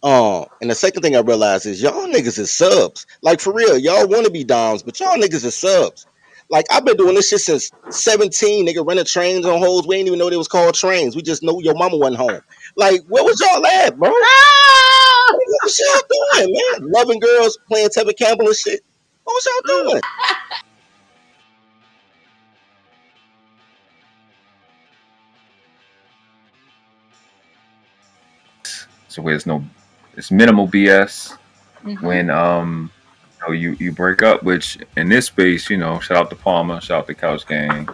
And the second thing I realized is y'all niggas is subs. Like for real, y'all want to be doms, but y'all niggas is subs. Like I've been doing this shit since 17. Nigga running trains on hoes. We ain't even know they was called trains. We just know your mama wasn't home. Like where was y'all at, bro? Ah! What was y'all doing, man? Loving girls, playing Tevin Campbell and shit. What was y'all doing? So it's minimal BS Mm-hmm. when you break up. Which in this space, shout out to Palmer, shout out to Couch Gang,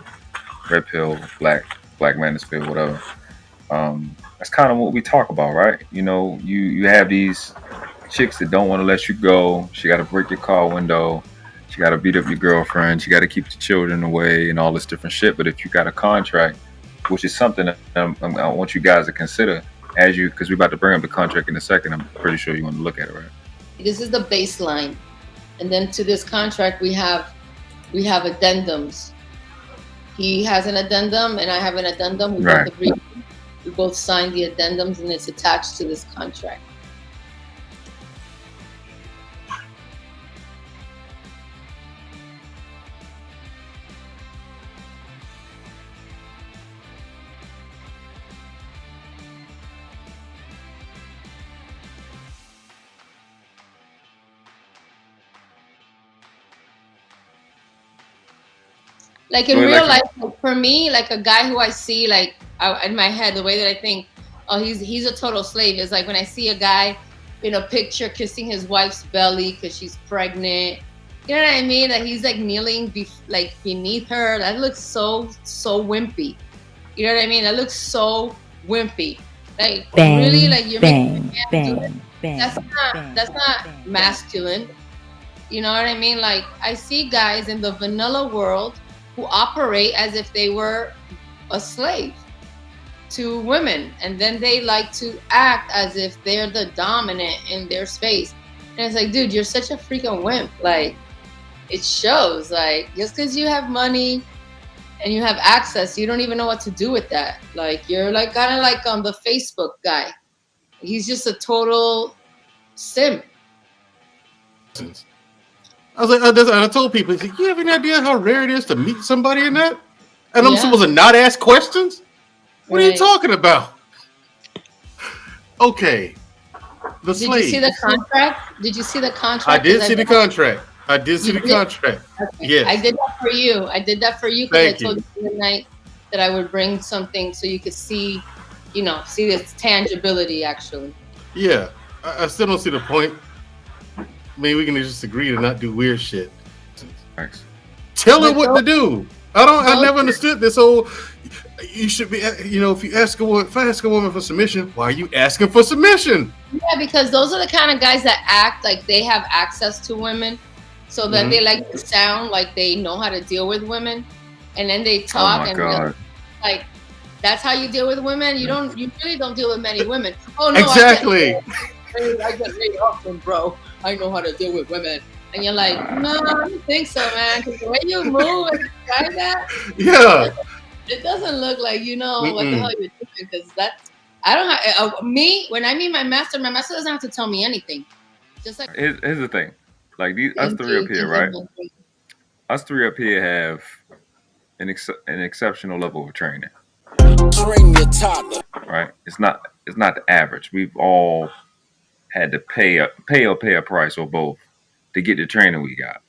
Red Pill, Black Manosphere, whatever. That's kind of what we talk about, right? You have these chicks that don't want to let you go. She got to break your car window. She got to beat up your girlfriend. She got to keep the children away and all this different shit. But if you got a contract, which is something that I want you guys to consider because we're about to bring up the contract in a second. I'm pretty sure you want to look at it, right? This is the baseline, and then to this contract we have addendums. He has an addendum, and I have an addendum. We Right. both agree. We both signed the addendums, and it's attached to this contract. Like in real life, like for me, like a guy who I see, like in my head, the way that I think, oh, he's a total slave is like when I see a guy in a picture kissing his wife's belly because she's pregnant. You know what I mean? That he's like kneeling beneath her. That looks so wimpy. You know what I mean? That looks so wimpy. Like really, like you're making a man do it. That's not masculine. You know what I mean? Like I see guys in the vanilla world who operate as if they were a slave to women, and then they like to act as if they're the dominant in their space. And it's like, dude, you're such a freaking wimp. Like it shows. Like just because you have money and you have access, you don't even know what to do with that. Like you're like kind of like the Facebook guy. He's just a total simp. I was like, I told people, like, you have any idea how rare it is to meet somebody in that? And I'm supposed to not ask questions? What are you talking about? Okay. The slave. Did you see the contract? Did you see the contract? I did see the contract. Okay. Yes. I did that for you. Because I told you the night that I would bring something so you could see, see its tangibility actually. Yeah. I still don't see the point. Maybe we can just agree to not do weird shit. Thanks. Tell her what to do. I never understood this whole. You should be, if I ask a woman for submission, why are you asking for submission? Yeah, because those are the kind of guys that act like they have access to women, so that they like to sound like they know how to deal with women, and then they talk like that's how you deal with women. You really don't deal with many women. Oh no, exactly. I get laid often, bro. I know how to deal with women. And you're like, no, I don't think so, man. Because the way you move and describe that, it doesn't look like what the hell you're doing. Because I don't have me when I meet my master doesn't have to tell me anything. Just like here's the thing, like us three up here, right? Us three up here have an exceptional level of training. Train your toddler. Right? It's not the average. We've all had to pay a price or both to get the training we got.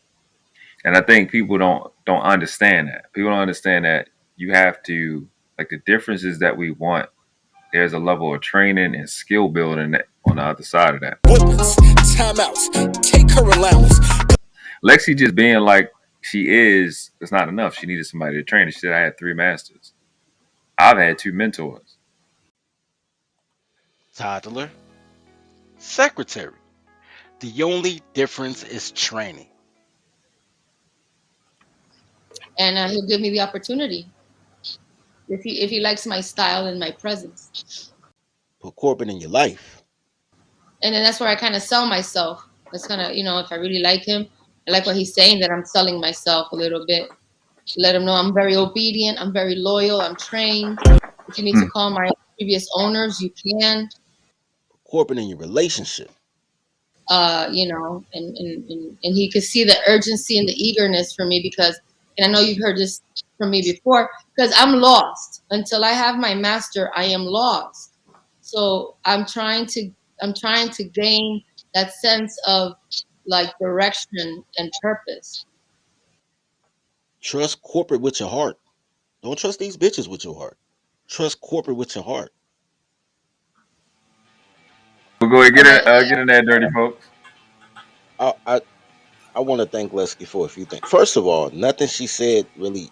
And I think people don't understand that. People don't understand that you have to, like, the differences that we want. There's a level of training and skill building on the other side of that. Weapons, timeouts, take her allowance. Lexie just being like she is not enough. She needed somebody to train her. She said, I had 3 masters. I've had 2 mentors. Toddler, secretary. The only difference is training. And he'll give me the opportunity if he likes my style and my presence. Put Corbin in your life. And then that's where I kind of sell myself. That's kind of, if I really like him, I like what he's saying, that I'm selling myself a little bit. Let him know I'm very obedient, I'm very loyal, I'm trained. If you need to call my previous owners, you can. corporate in your relationship. You know, and he could see the urgency and the eagerness for me because, and I know you've heard this from me before, because I'm lost. Until I have my master, I am lost. So I'm trying to gain that sense of like direction and purpose. Trust corporate with your heart. Don't trust these bitches with your heart. Trust corporate with your heart. We'll go ahead Okay. get in there, dirty folks. I I, I want to thank Leslie for a few things. First of all, nothing she said really,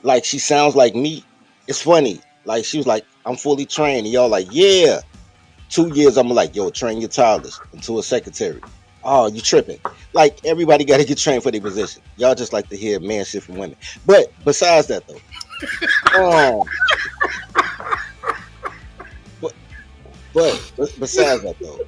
like, she sounds like me. It's funny. Like, she was like, I'm fully trained. And y'all like, yeah. 2 years, I'm like, yo, train your toddlers into a secretary. Oh, you tripping. Like, everybody got to get trained for their position. Y'all just like to hear man shit from women. But besides that, though, um, but besides that, though,